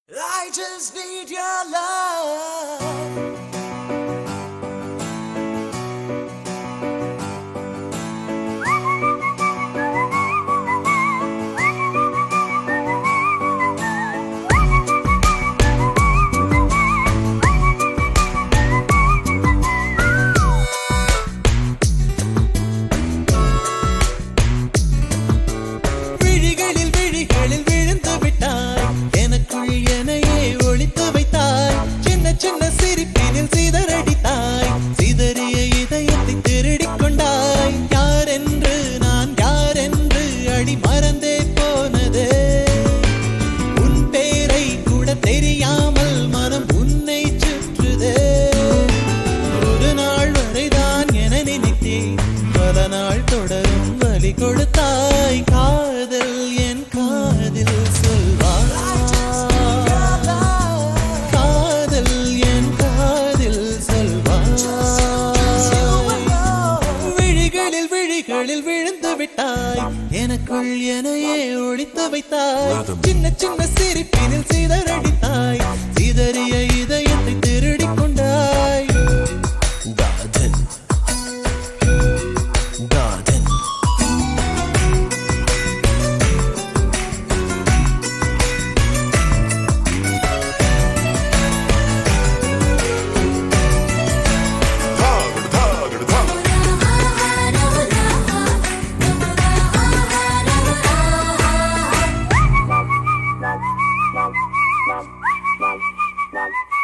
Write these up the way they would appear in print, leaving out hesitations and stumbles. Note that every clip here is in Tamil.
I just need your love. கொடுத்தாய் காதல் என் காதில் சொல்வாய் காதல் என் காதில் சொல்வாய் விழிகளில் விழிகளில் விழுந்து விட்டாய் எனக்குள் எனையே ஒழித்து வைத்தாய் சின்ன சின்ன சிரிப்பினில் சிதறடித்தாய் சிதறிய இதயத்தை திருடிக் கொண்டாய் Wow.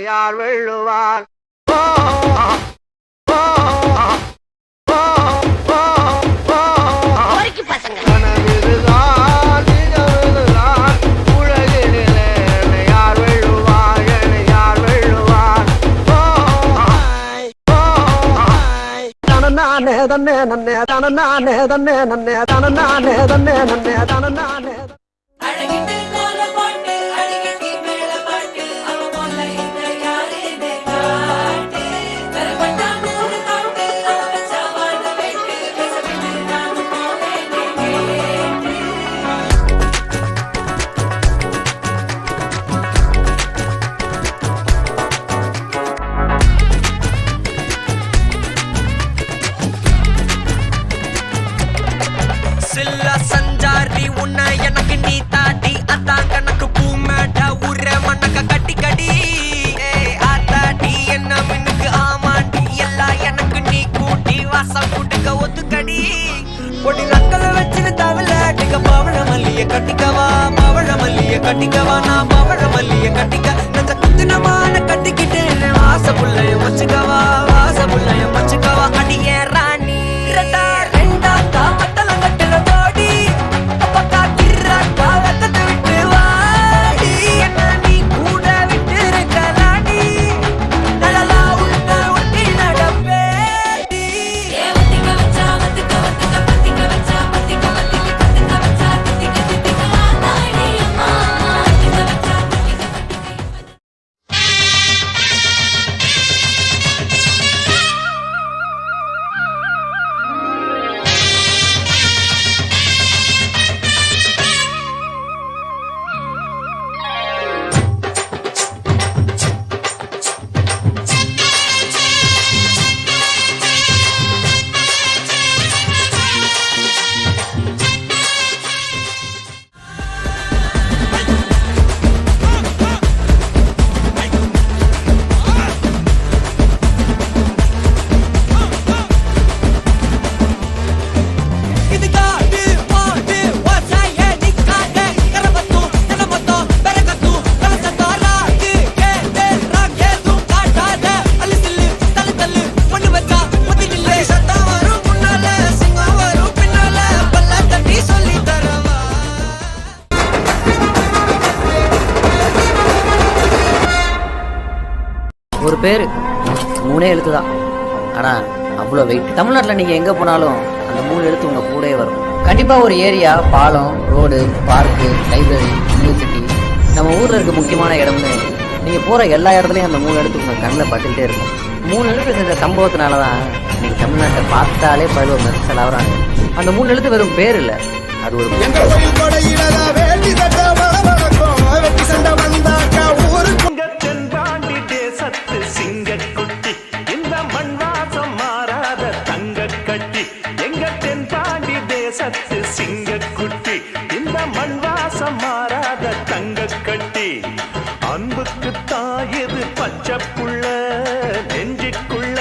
யார் வெள்ளுவார் நானே தன்னே நன்னே தான நானே தன்னே நன்னே தான நானே தன்னே நன்னே தான நானே சில்லா சஞ்சாரி உன்னை எனக்கு நீ தாட்டி அதான் கணக்கு பூமேட உர மண்ணக்க கட்டி கடி ஆத்தாடி என்ன மின்னுக்கு ஆமாண்டி எல்லாம் எனக்கு நீ கூட்டி வாசம் கூட்டுக்க ஒத்துக்கடி பொடி நக்கலை வச்சுன்னு தவளாட்டிக்க பவழ மல்லிய கட்டிக்கவா பவழ மல்லிய கட்டிக்கவா நான் பவழ மல்லிய கட்டிக்க நெஞ்ச குத்துனமான கட்டிக்கிட்டேன் வாச புள்ளைய வச்சுக்கவா வாச புள்ளைய வச்சுக்கவா அடியே ராணி ரெண்டா தாமட்டல கட்டுல தோடி அப்பக்கா கிராக்கா வெத்தத்தை விட்டு வாடி என்ன நீ கூட விட்டு இருக்கலாடி நலலா உள்ள ஒட்டி நடப்பேடி வத்திக்க வச்சா வத்திக்க வத்திக்க பத்திக்க வச்சா பத்திக்க வத்திக்க கத்துக்க வச்சா தித்திக்க தித்திக்க ஆதாடி அம்மா வத்திக்க வச்சா தித்திக்க ஒரு பேர் 3 எழுத்து தான், ஆனால் அவ்வளோ வெயிட். தமிழ்நாட்டில் நீங்கள் எங்கே போனாலும் அந்த 3 எழுத்து உங்கள் கூடவே வரும். கண்டிப்பாக ஒரு ஏரியா, பாலம், ரோடு, பார்க்கு, லைப்ரரி, யூனிவர்சிட்டி, நம்ம ஊரில் இருக்க முக்கியமான இடம்னு நீங்கள் போகிற எல்லா இடத்துலையும் அந்த 3 எழுத்து உங்கள் கண்ணில் பட்டுக்கிட்டே இருக்கும். 3 எழுத்து செஞ்ச சம்பவத்தினால தான் நீங்கள் தமிழ்நாட்டை பார்த்தாலே பருவ மெர்சல் ஆகிறாங்க. அந்த 3 எழுத்து வெறும் பேர் இல்லை, அது ஒரு சிங்கக்குட்டி இந்த மண்வாசம் மாறாத தங்க கட்டி எங்க தென்பாண்டி தேசத்து சிங்கக்குட்டி இந்த மண்வாசம் மாறாத தங்க கட்டி அன்புக்கு தாயது பச்சை புள்ள நெஞ்சுக்குள்ள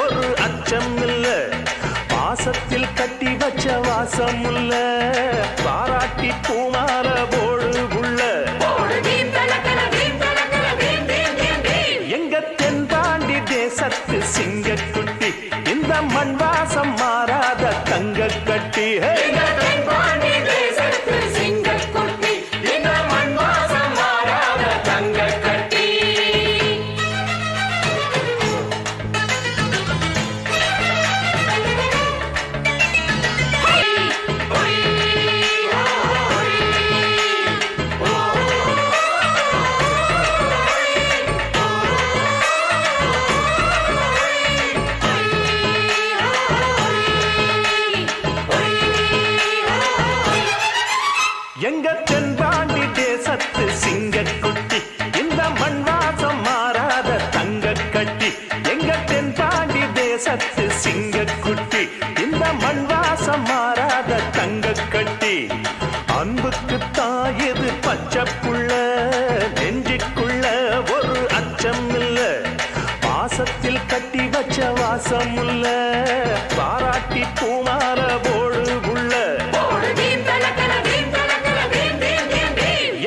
ஒரு அச்சம் இல்ல பாசத்தில் கட்டி வச்ச வாசம் இல்ல பாராட்டி பூமால போடு புள்ள தேசத்து சிங்கக்குட்டி இந்த மண் வாசம் மாறாத தங்க கட்டி சிங்கக்குட்டி இந்த மண் வாசம் மாறாத தங்க கட்டி தாயது பச்சை புள்ள, நெஞ்சுக்குள்ள ஒரு அச்சம் இல்ல, பாசத்தில் கட்டி வச்ச வாசம் இல்ல, பாராட்டி பூமால போடு உள்ள.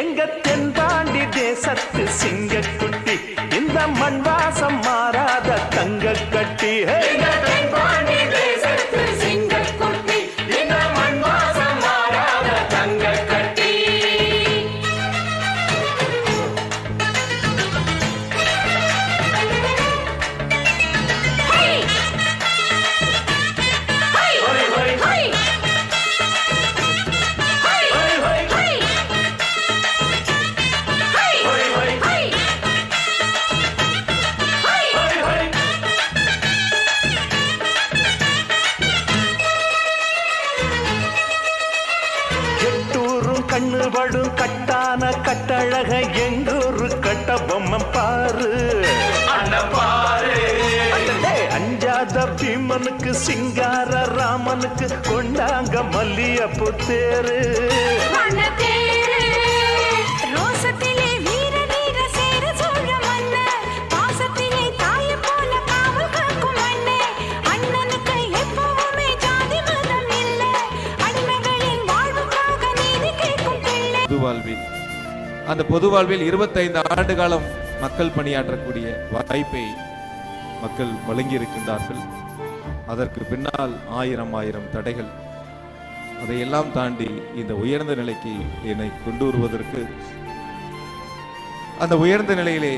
எங்க தென்பாண்டி தேசத்து சிங்கக்குட்டி, இந்த மண் வாசம் மாறாத தங்க கட்டி. கண்ணு படும் கட்டான கட்டழக எங்கூரு கட்ட பொம்மம் பாரு, அஞ்சாத பீமனுக்கு சிங்கார ராமனுக்கு கொண்டாங்க மல்லியப்பு தேரு. அந்த பொது வாழ்வில் 25 ஆண்டு காலம் மக்கள் பணியாற்றக்கூடிய வாய்ப்பை மக்கள் வழங்கி இருக்கின்றார்கள். அதற்கு பின்னால் ஆயிரம் தடைகள், அதையெல்லாம் தாண்டி இந்த உயர்ந்த நிலைக்கு என்னை கொண்டு வருவதற்கு, அந்த உயர்ந்த நிலையிலே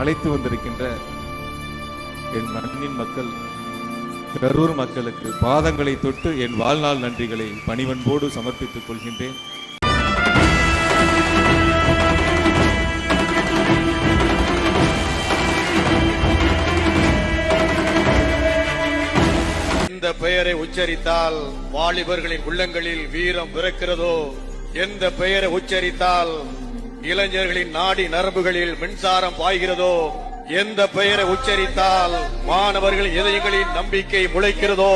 அழைத்து வந்திருக்கின்ற என் மண்ணின் மக்கள், கரூர் மக்களுக்கு பாதங்களை தொட்டு என் வாழ்நாள் நன்றிகளை பணிவன்போடு சமர்ப்பித்துக் கொள்கின்றேன். எந்த பெயரை உச்சரித்தால் வாலிபர்களின் உள்ளங்களில் வீரம் பிறக்கிறதோ, எந்த பெயரை உச்சரித்தால் இளைஞர்களின் நாடி நரம்புகளில் மின்சாரம் பாய்கிறதோ, எந்த பெயரை உச்சரித்தால் மாணவர்களின் இதயங்களின் நம்பிக்கை முளைக்கிறதோ,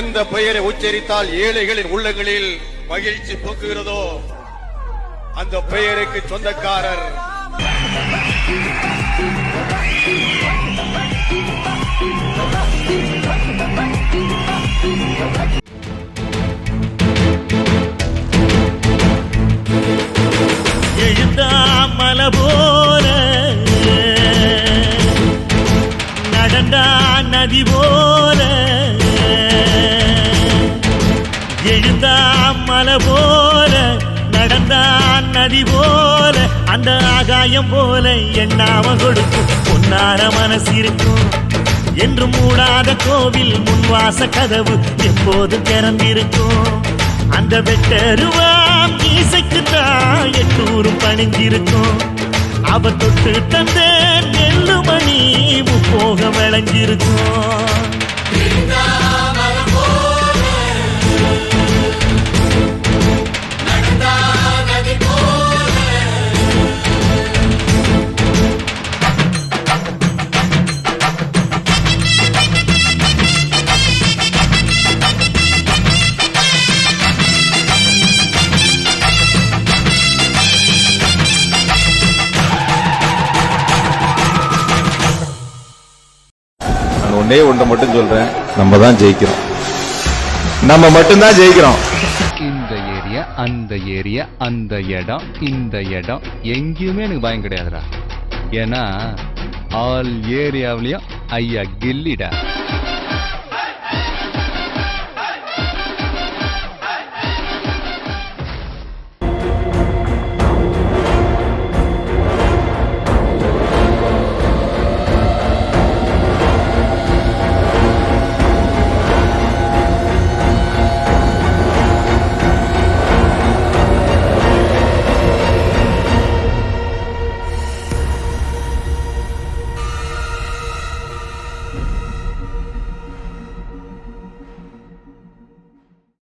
எந்த பெயரை உச்சரித்தால் ஏழைகளின் உள்ளங்களில் மகிழ்ச்சி போக்குகிறதோ, அந்த பெயருக்கு சொந்தக்காரர் எழுந்தாமல போல நடந்தா நதி போல, எழுந்தாமல போல நடந்தா நதி போல, அந்த ஆகாயம் போல எண்ணாம கொடுக்கும் பொன்னார மனசு இருக்கும். என்று மூடாத கோவில் முன்வாச கதவு எப்போது திறந்திருக்கும். அந்த வெட்டருவாம் இசைக்கு தான் எட்டூரும் பணிஞ்சிருக்கும். அவ தொட்டு தந்த நெல்லுமணி முப்போக விளைஞ்சிருக்கும். ஒன்னே ஒன்றை மட்டும் சொல்றேன், நம்ம தான் ஜெயிக்கிறோம், நம்ம மட்டும்தான் ஜெயிக்கிறோம். இந்த ஏரியா, அந்த ஏரியா, அந்த இடம், இந்த இடம் எங்கேயுமே எனக்கு பயம் கிடையாதுடா. ஏன்னா ஆல் ஏரியாவிலையும் ஐயா கில்லிடா.